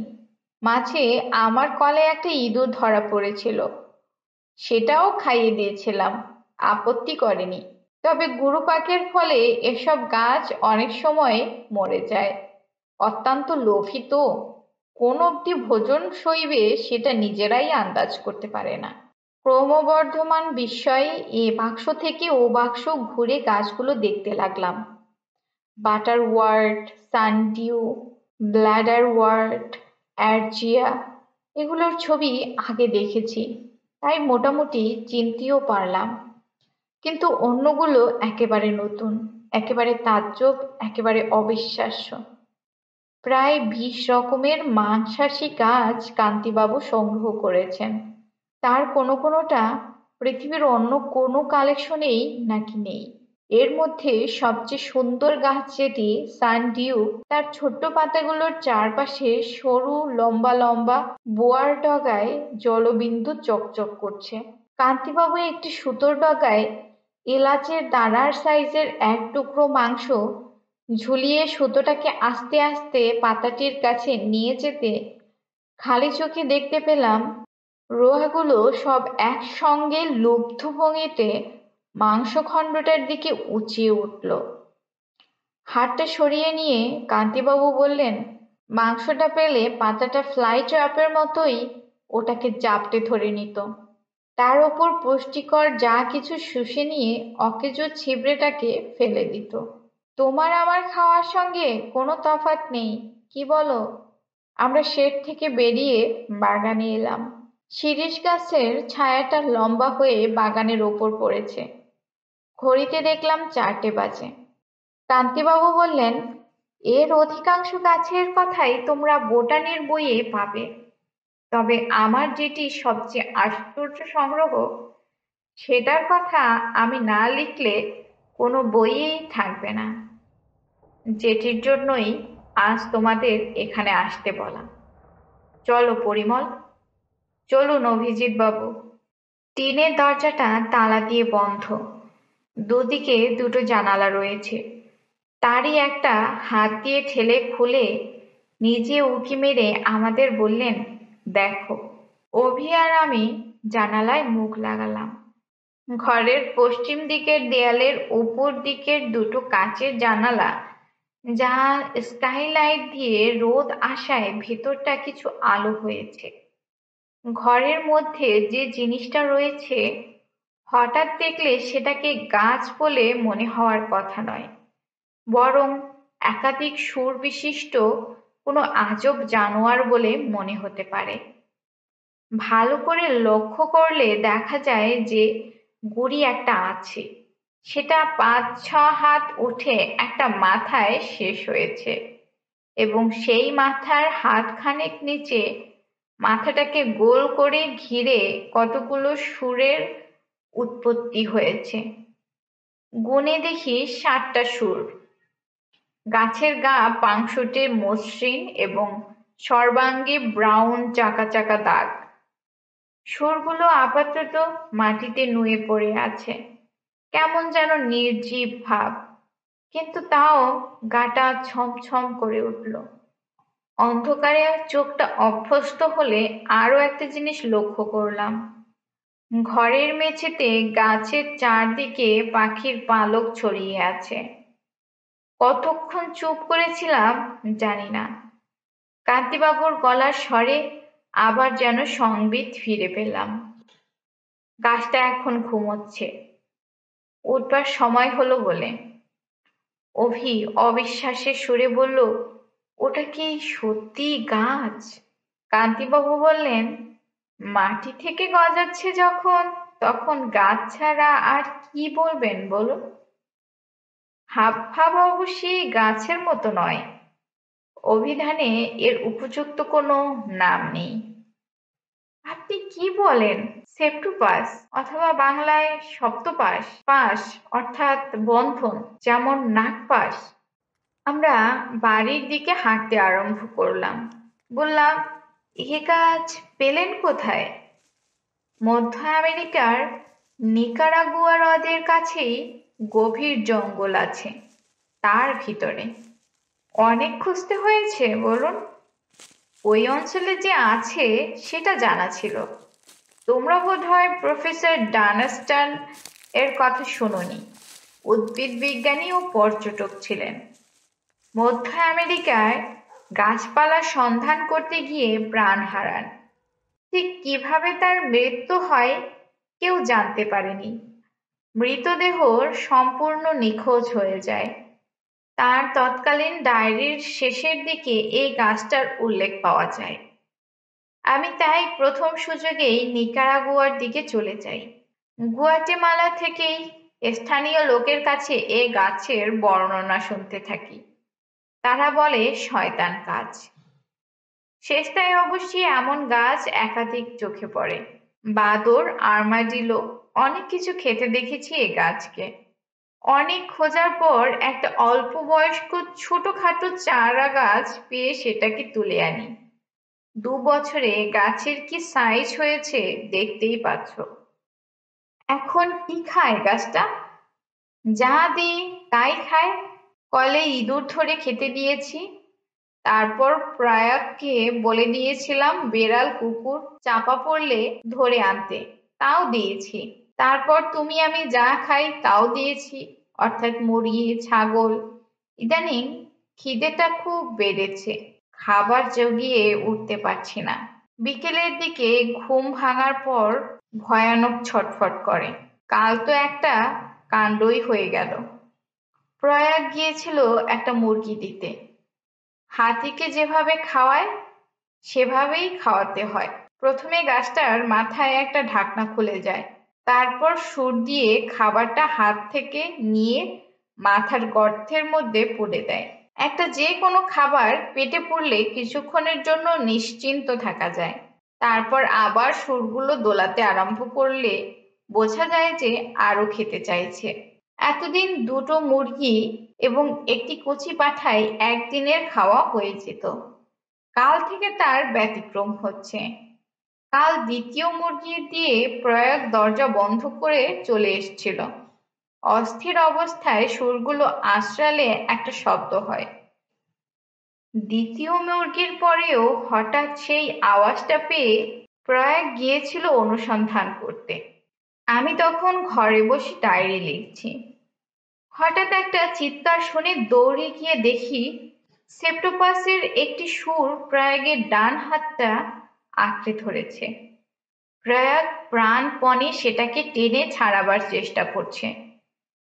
মাঝে আমার কলে একটা ইঁদুর ধরা পড়েছিল, সেটাও খাইয়ে দিয়েছিলাম, আপত্তি করেনি। তবে গুরুপাকের ফলে এসব গাছ অনেক সময় মরে যায়। অত্যন্ত লোভী তো, কোন অবধি ভোজন সইবে সেটা নিজেরাই আন্দাজ করতে পারে না। ক্রমবর্ধমান বিস্ময়ে এ বাক্স থেকে ও বাক্স ঘুরে গাছগুলো দেখতে লাগলাম। বাটারওয়ার্ট, সানডিউ, ব্ল্যাডারওয়ার্ট, অ্যারজিয়া, এগুলোর ছবি আগে দেখেছি, তাই মোটামুটি চিনতেও পারলাম। কিন্তু অন্যগুলো একেবারে নতুন, একেবারে তাজ্জব, একেবারে অবিশ্বাস্য। প্রায় 20 রকমের মাংসাশী গাছ কান্তিবাবু সংগ্রহ করেছেন। তার কোনোটা পৃথিবীর অন্য কোনো কালেকশনেই নাকি নেই। এর মধ্যে সবচেয়ে সুন্দর গাছ যেটি সানডিউ, তার ছোট্ট পাতাগুলোর চারপাশে সরু লম্বা লম্বা বোয়ার ডগায় জলবিন্দু চকচক করছে। কান্তিবাবু একটি সুতোর ডগায় এলাচের দানার সাইজের এক টুকরো মাংস ঝুলিয়ে সুতোটাকে আস্তে আস্তে পাতাটির কাছে নিয়ে যেতে খালি চোখে দেখতে পেলাম রোয়াগুলো সব একসঙ্গে লুব্ধ ভঙ্গিতে মাংসখণ্ডটার দিকে উঁচিয়ে উঠল। হাতটা সরিয়ে নিয়ে কান্তিবাবু বললেন, মাংসটা পেলে পাতাটা ফ্লাই ট্র্যাপের মতোই ওটাকে জাপটে ধরে নিত, তার ওপর পুষ্টিকর যা কিছু শুষে নিয়ে অকেজো ছিবড়েটাকে ফেলে দিত। তোমার আমার খাওয়ার সঙ্গে কোনো তফাৎ নেই, কি বলো? আমরা শেড থেকে বেরিয়ে বাগানে এলাম। শিরীষ গাছের ছায়াটা লম্বা হয়ে বাগানের ওপর পড়েছে। ঘড়িতে দেখলাম 4টে বাজে। কান্তিবাবু বললেন, এর অধিকাংশ গাছের কথাই তোমরা বোটানির বইয়ে পাবে, তবে আমার যেটি সবচেয়ে আশ্চর্য সংগ্রহ সেটার কথা আমি না লিখলে কোনো বইয়েই থাকবে না, যেটির জন্যই আজ তোমাদের এখানে আসতে বলা। চলো পরিমল, চলুন অভিজিৎ বাবু। টিনের দরজাটা তালা দিয়ে বন্ধ, দুদিকে দুটো জানালা রয়েছে। তারই একটা হাত দিয়ে ঠেলে খুলে নিজে উঁকি মেরে আমাদের বললেন, দেখো। অভি আর আমি জানালায় মুখ লাগালাম। ঘরের পশ্চিম দিকের দেয়ালের উপর দিকের দুটো কাচের জানালা, যা স্কাইলাইট দিয়ে রোদ আসায় ভেতরটা কিছু আলো হয়েছে। ঘরের মধ্যে যে জিনিসটা রয়েছে হঠাৎ দেখলে সেটাকে গাছ বলে মনে হওয়ার কথা নয়, বরং একাধিক সুর বিশিষ্ট কোনো আজব জানোয়ার বলে মনে হতে পারে। ভালো করে লক্ষ্য করলে দেখা যায় যে গুড়ি একটা আছে, সেটা 5-6 হাত উঠে একটা মাথায় শেষ হয়েছে, এবং সেই মাথার হাতখানেক নিচে মাথাটাকে গোল করে ঘিরে কতগুলো সুরের উৎপত্তি হয়েছে। গুনে দেখি 7টা সুর। গাছের গা পাংশুটে মসৃণ এবং সর্বাঙ্গে ব্রাউন চাকা চাকা দাগ। সুরগুলো আপাতত মাটিতে নুয়ে পড়ে আছে, কেমন যেন নির্জীব ভাব, কিন্তু তাও গাটা ছমছম করে উঠল। অন্ধকারে চোখটা অভ্যস্ত হলে আরো একটা জিনিস লক্ষ্য করলাম। ঘরের মেঝেতে গাছের চারদিকে পাখির পালক ছড়িয়ে আছে। কতক্ষণ চুপ করেছিলাম জানি না। কান্তিবাবুর গলার স্বরে আবার যেন সংবিত ফিরে পেলাম। গাছটা এখন ঘুমোচ্ছে, উঠবার সময় হলো বলে। অভি অবিশ্বাসের সুরে বলল, ওটা কি সত্যি গাছ? কান্তিবাবু বললেন, মাটি থেকে গজাচ্ছে যখন, তখন গাছ ছাড়া আর কি বলবেন বলুন? হাবভাব অবশ্যই গাছের মতো নয়, অভিধানে এর উপযুক্ত কোনো নাম নেই। আপনি কি বলেন? সেপ্টুপাস, অথবা বাংলায় সপ্তপাশ, পাশ অর্থাৎ বন্ধন, যেমন নাগপাশ। আমরা বাড়ির দিকে হাঁটতে আরম্ভ করলাম। বললাম, এ গাছ পেলেন কোথায়? মধ্য আমেরিকার নিকারাগুয়া হ্রদের কাছেই গভীর জঙ্গল আছে, তার ভিতরে। অনেক খুঁজতে হয়েছে বলুন? ওই অঞ্চলে যে আছে সেটা জানা ছিল। তোমরা বোধহয় প্রফেসর ডানস্টন এর কথা শোনোনি। উদ্ভিদ বিজ্ঞানী ও পর্যটক ছিলেন। মধ্য আমেরিকায় গাছপালার সন্ধান করতে গিয়ে প্রাণ হারান। ঠিক কিভাবে তার মৃত্যু হয় কেউ জানতে পারেনি। মৃতদেহ সম্পূর্ণ নিখোঁজ হয়ে যায়। তার তৎকালীন ডায়েরির শেষের দিকে এই গাছটার উল্লেখ পাওয়া যায়। আমি তাই প্রথম সুযোগেই নিকারাগুয়ার দিকে চলে যাই। গুয়াটেমালা থেকেই স্থানীয় লোকের কাছে এ গাছের বর্ণনা শুনতে থাকি। তারা বলে শয়তান গাছ। শেষটায় অবশ্যই এমন গাছ একাধিক চোখে পড়ে। বাদর, আর্মাডিলো, অনেক কিছু খেতে দেখেছি এ গাছকে। অনেক খোঁজার পর একটা অল্প বয়স্ক ছোটখাটো চারা গাছ পেয়ে সেটাকে তুলে আনি। 2 বছরে গাছের কি সাইজ হয়েছে দেখতেই পাচ্ছ। এখন কি খায় গাছটা? যা দিই তাই খায়। কলে ইঁদুর ধরে খেতে দিয়েছি। তারপর প্রয়াগকে বলে দিয়েছিলাম বেড়াল কুকুর চাপা পড়লে ধরে আনতে, তাও দিয়েছি। তারপর তুমি আমি যা খাই তাও দিয়েছি, অর্থাৎ মুরগি ছাগল। ইদানিং খিদেটা খুব বেড়েছে, খাবার জগিয়ে উঠতে পারছি না। বিকেলের দিকে ঘুম ভাঙার পর ভয়ানক ছটফট করে। কাল তো একটা কাণ্ডই হয়ে গেল। প্রয়াগ গিয়েছিল একটা মুরগি দিতে। হাতিকে যেভাবে খাওয়ায় সেভাবেই খাওয়াতে হয়। প্রথমে গাছটার মাথায় একটা ঢাকনা খুলে যায়, তারপর সুর দিয়ে খাবারটা হাত থেকে নিয়ে মাথার গর্তের মধ্যে পুড়ে দেয়। একটা যে কোনো খাবার পেটে পড়লে কিছুক্ষণের জন্য নিশ্চিন্ত থাকা যায়, তারপর আবার সুরগুলো দোলাতে আরম্ভ করলে বোঝা যায় যে আরো খেতে চাইছে। এতদিন দুটো মুরগি এবং একটি কচি পাঁঠায় একদিনের খাওয়া হয়ে যেত। কাল থেকে তার ব্যতিক্রম হচ্ছে। কাল দ্বিতীয় মুরগি দিয়ে প্রয়াগ দরজা বন্ধ করে চলে এসেছিল। অস্থির অবস্থায় সুরগুলো আশ্রালে একটা শব্দ হয়। দ্বিতীয় মুরগির পরেও হঠাৎ সেই আওয়াজটা পেয়ে প্রয়াগ গিয়েছিল অনুসন্ধান করতে। আমি তখন ঘরে বসে ডায়েরি লিখছি। হঠাৎ একটা চিৎকার শুনে দৌড়ে গিয়ে দেখি সেপ্টোপাসের একটি সুর প্রয়াগের ডান হাতটা আঁকড়ে ধরেছে। প্রয়াগ প্রাণপণে সেটাকে টেনে ছাড়াবার চেষ্টা করছে,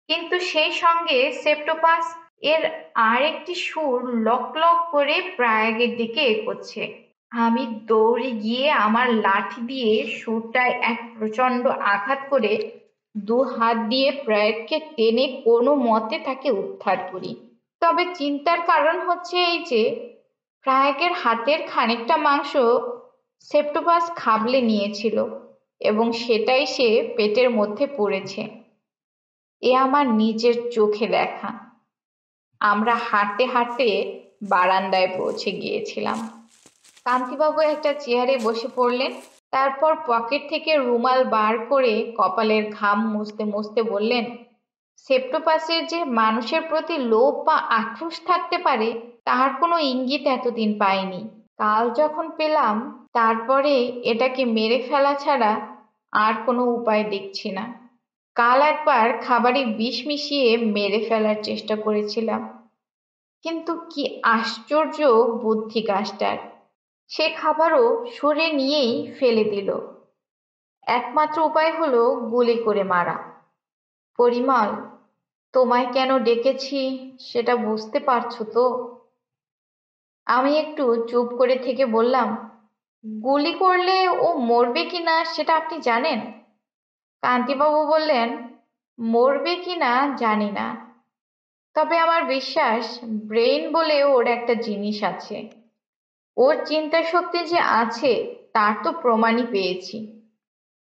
কিন্তু সেই সঙ্গে সেপ্টোপাস এর আর একটি সুর লক লক করে প্রয়াগের দিকে এগোচ্ছে। আমি দৌড়ে গিয়ে আমার লাঠি দিয়ে সুরটায় এক প্রচন্ড আঘাত করে দু হাত দিয়ে প্রয়াগকে টেনে কোনো মতে তাকে উদ্ধার করি। তবে চিন্তার কারণ হচ্ছে এই যে প্রয়াগের হাতের খানিকটা মাংস সেপ্টোপাস খাবলে নিয়েছিল এবং সেটাই সে পেটের মধ্যে পড়েছে। এ আমার নিজের চোখে দেখা। আমরা হাঁটতে হাঁটতে বারান্দায় পৌঁছে গিয়েছিলাম। কান্তিবাবু একটা চেয়ারে বসে পড়লেন, তারপর পকেট থেকে রুমাল বার করে কপালের ঘাম মুছতে মুছতে বললেন, সেপ্টোপাসের যে মানুষের প্রতি লোভ বা আক্রোশ থাকতে পারে তার কোনো ইঙ্গিত এতদিন পাইনি। কাল যখন পেলাম তারপরে এটাকে মেরে ফেলা ছাড়া আর কোনো উপায় দেখছি না। কাল একবার খাবারে বিষ মিশিয়ে মেরে ফেলার চেষ্টা করেছিলাম, কিন্তু কি আশ্চর্য বুদ্ধি গাছটার! সে খাবারও সরে নিয়েই ফেলে দিল। একমাত্র উপায় হলো গুলি করে মারা। পরিমল, তোমায় কেন ডেকেছি সেটা বুঝতে পারছো তো? আমি একটু চুপ করে থেকে বললাম, গুলি করলে ও মরবে কিনা সেটা আপনি জানেন? কান্তিবাবু বললেন, মরবে কিনা জানি না, তবে আমার বিশ্বাস ব্রেন বলে ওর একটা জিনিস আছে। ওর চিন্তা শক্তি যে আছে তার তো প্রমাণই পেয়েছি,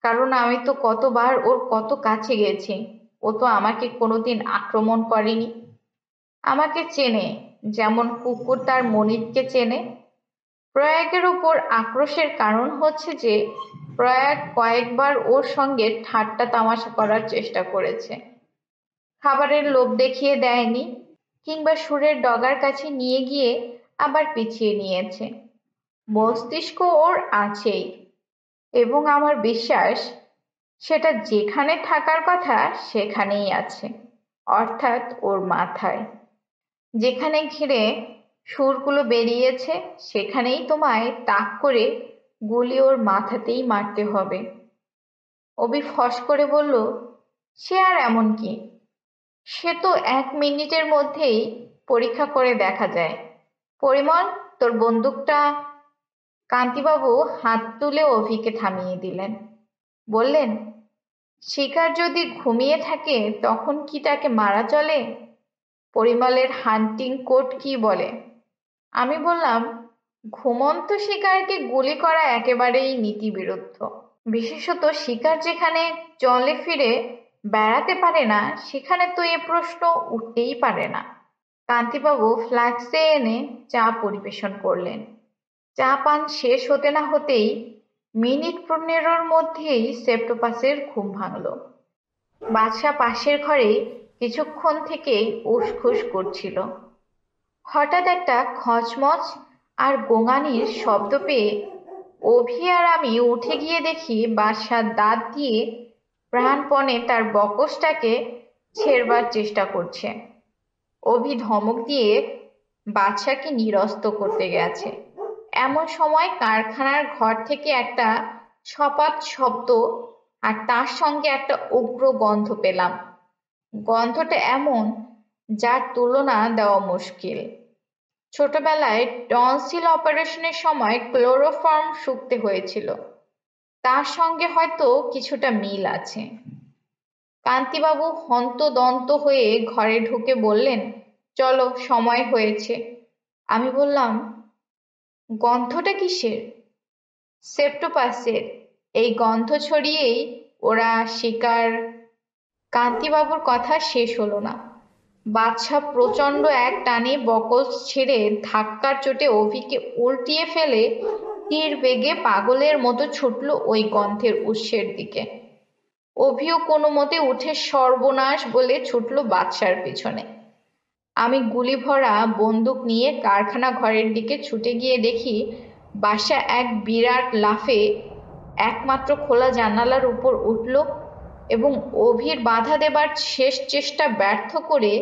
কারণ আমি তো কতবার ওর কত কাছে গেছি। ও তো আমাকে কোনোদিন আক্রমণ করেনি। আমাকে চেনে যেমন কুকুর তার মনিবকে চেনে। প্রয়াগের ওপর আক্রোশের কারণ হচ্ছে যে প্রয়াগ কয়েকবার ওর সঙ্গে ঠাট্টা তামাশা করার চেষ্টা করেছে, খাবারের লোভ দেখিয়ে দেয়নি, কিংবা সুরের ডগার কাছে নিয়ে গিয়ে আবার পিছিয়ে নিয়েছে। মস্তিষ্ক ওর আছেই, এবং আমার বিশ্বাস সেটা যেখানে থাকার কথা সেখানেই আছে, অর্থাৎ ওর মাথায়। যেখানে ঘিরে সুরগুলো বেরিয়েছে সেখানেই তোমায় তাক করে গুলি ওর মাথাতেই মারতে হবে। অবি ফস করে বলল, সে আর এমন কি, সে তো 1 মিনিটের মধ্যেই পরীক্ষা করে দেখা যায়। পরিমল, তোর বন্দুকটা। কান্তিবাবু হাত তুলে অভিকে থামিয়ে দিলেন, বললেন, শিকার যদি ঘুমিয়ে থাকে তখন কি তাকে মারা চলে? পরিমলের হান্টিং কোড কি বলে? আমি বললাম, ঘুমন্ত শিকারকে গুলি করা একেবারেই নীতিবিরুদ্ধ। বিশেষত শিকার যেখানে চলে ফিরে বেড়াতে পারে না সেখানে তো এ প্রশ্ন উঠতেই পারে না। কান্তিবাবু ফ্লাক্সে এনে চা পরিবেশন করলেন। চা পান শেষ হতে না হতেই মিনিট 15-র মধ্যেই সেপ্টোপাসের ঘুম ভাঙল। বাদশা পাশের ঘরে কিছুক্ষণ থেকেই উসখুস করছিল। হঠাৎ একটা খচমচ আর গোঙানির শব্দ পেয়ে অভি আর আমি উঠে গিয়ে দেখি বাদশা দাঁত দিয়ে প্রাণপণে তার বকসটাকে ছেড়বার চেষ্টা করছে। অভি ধমক দিয়ে বাদশাকে নিরস্ত করতে গেছে। এমন সময় কারখানার ঘর থেকে একটা ছপাত শব্দ আর তার সঙ্গে একটা উগ্র গন্ধ পেলাম। গন্ধটা এমন যার তুলনা দেওয়া মুশকিল। ছোটবেলায় টনসিল অপারেশনের সময় ক্লোরোফর্ম শুকতে হয়েছিল, তার সঙ্গে হয়তো কিছুটা মিল আছে। কান্তিবাবু হন্তদন্ত হয়ে ঘরে ঢুকে বললেন, চলো, সময় হয়েছে। আমি বললাম, গন্ধটা কিসের? সেপ্টোপাসের। এই গন্ধ ছড়িয়েই ওরা শিকার। কান্তিবাবুর কথা শেষ হলো না। বাদশা প্রচণ্ড এক টানে বকস ছেড়ে ধাক্কার চোটে অভিকে উল্টিয়ে ফেলে তীর বেগে পাগলের মতো ছুটল ওই গন্ধের উৎসের দিকে। অভিও কোনো মতে উঠে সর্বনাশ বলে ছুটল বাদশার পিছনে। আমি গুলি ভরা বন্দুক নিয়ে কারখানা ঘরের দিকে ছুটে গিয়ে দেখি বাদশা এক বিরাট লাফে একমাত্র খোলা জানালার উপর উঠল এবং অভির বাধা দেবার শেষ চেষ্টা ব্যর্থ করে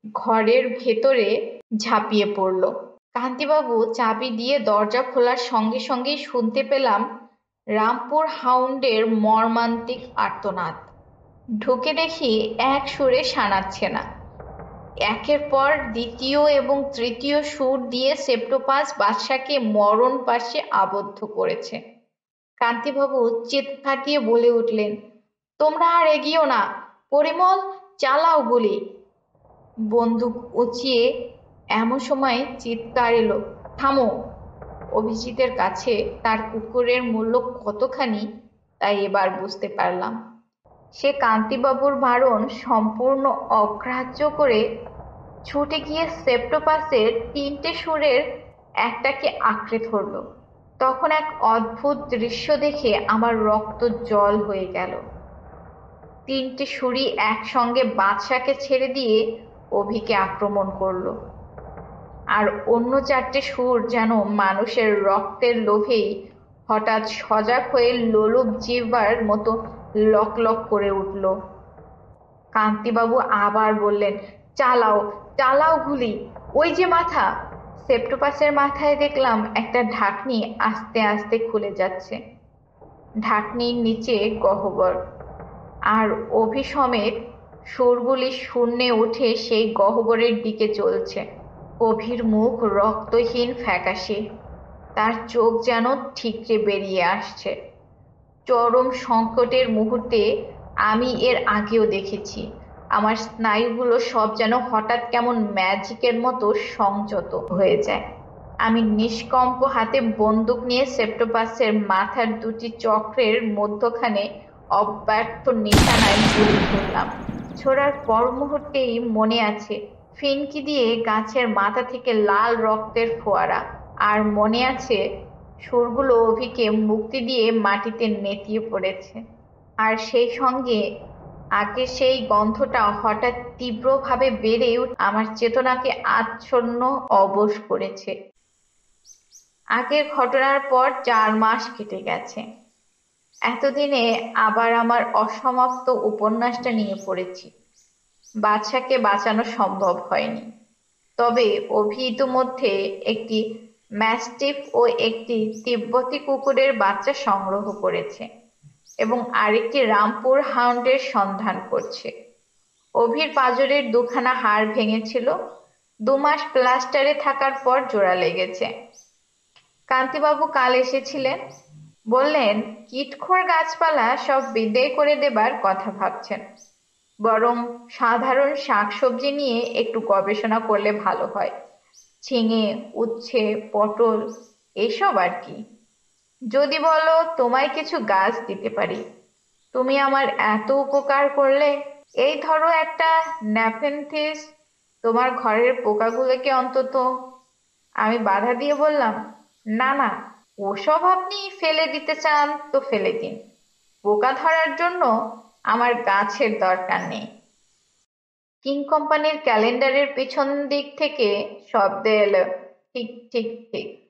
ঘরের ভেতরে ঝাঁপিয়ে পড়ল। কান্তিবাবু চাবি দিয়ে দরজা খোলার সঙ্গে সঙ্গেই শুনতে পেলাম রামপুর হাউন্ডের মর্মান্তিক আর্তনাদ। ঢুকে দেখি এক সুরে শানাচ্ছে না। একের পর দ্বিতীয় এবং তৃতীয় সুর দিয়ে সেপ্টোপাস বাদশাকে মরণ পাশে আবদ্ধ করেছে। কান্তিবাবু চিৎ ফাটিয়ে বলে উঠলেন, তোমরা আর এগিয়েও না, পরিমল, চালাও গুলি। বন্দুক উঁচিয়ে এমন সময় চিৎকার এলো, থামো। অভিজিতের কাছে তার কুকুরের মূল্য কতখানি তাই এবার বুঝতে পারলাম। সে কান্তিবাবুর বারণ সম্পূর্ণ অগ্রাহ্য করে ছুটে গিয়ে সেপ্টোপাসের তিনটে সুরের একটাকে আঁকড়ে ধরল। তখন এক অদ্ভুত দৃশ্য দেখে আমার রক্ত জল হয়ে গেল। তিনটে সুরই একসঙ্গে বাদশাকে ছেড়ে দিয়ে অভিকে আক্রমণ করল, আর অন্য চারটে সুর যেন মানুষের রক্তের লোভেই হঠাৎ সজাগ হয়ে লোলুপ জিহ্বার মতো লক লক করে উঠল। কান্তিবাবু আবার বললেন, চালাও, চালাও গুলি, ওই যে মাথা। সেপ্টোপাসের মাথায় দেখলাম একটা ঢাকনি আস্তে আস্তে খুলে যাচ্ছে। ঢাকনির নিচে গহ্বর, আর অভিসমেত সুরগুলি শূন্যে উঠে সেই গহ্বরের দিকে চলছে। অভির মুখ রক্তহীন ফ্যাকাশে, তার চোখ যেন ঠিকরে বেরিয়ে আসছে। চরম সংকটের মুহূর্তে আমি এর আগেও দেখেছি আমার স্নায়ুগুলো সব যেন হঠাৎ কেমন ম্যাজিকের মতো সংযত হয়ে যায়। আমি নিষ্কম্প হাতে বন্দুক নিয়ে সেপ্টোপাসের মাথার দুটি চক্রের মধ্যখানে অব্যর্থ নিশানায় গুলি ছুড়লাম। ছোড়ার পর মুহূর্তেই মনে আছে ফিনকি দিয়ে গাছের মাথা থেকে লাল রক্তের ফোয়ারা, আর মনে আছে সুরগুলো অভিকে মুক্তি দিয়ে মাটিতে নেতিয়ে পড়েছে, আর সেই সঙ্গে আগে সেই গন্ধটা হঠাৎ তীব্রভাবে বেড়ে আমার চেতনাকে আচ্ছন্ন অবশ করেছে। আগের ঘটনার পর 4 মাস কেটে গেছে। এতদিনে আবার আমার অসমাপ্ত উপন্যাসটা নিয়ে পড়েছি। বাদশাকে বাঁচানো সম্ভব হয়নি, তবে অভি ইতিমধ্যে একটি ম্যাস্টিফ ও একটি তিব্বতী কুকুরের বাচ্চা সংগ্রহ করেছে এবং আরেকটি রামপুর হাউন্ডের সন্ধান করছে। অভির পাঁজরের দুখানা হাড় ভেঙেছিল, 2 মাস প্লাস্টারে থাকার পর জোড়া লেগেছে। কান্তিবাবু কাল এসেছিলেন, বললেন কীটখোর গাছপালা সব বিদেয় করে দেবার কথা ভাবছেন, বরং সাধারণ শাকসবজি নিয়ে একটু গবেষণা করলে ভালো হয়। ঝিঙে, উচ্ছে, পটল, এসব আর কি। যদি বলো তোমায় কিছু গাছ দিতে পারি। তুমি আমার এত উপকার করলে। এই ধরো একটা ন্যাপেনথিস, তোমার ঘরের পোকাগুলোকে অন্তত। আমি বাধা দিয়ে বললাম, না না, ওসব আপনি ফেলে দিতে চান তো ফেলে দিন, পোকা ধরার জন্য আমার গাছের দরকার নেই। কিং কোম্পানির ক্যালেন্ডারের পিছন দিক থেকে শব্দ এলো, ঠিক ঠিক ঠিক।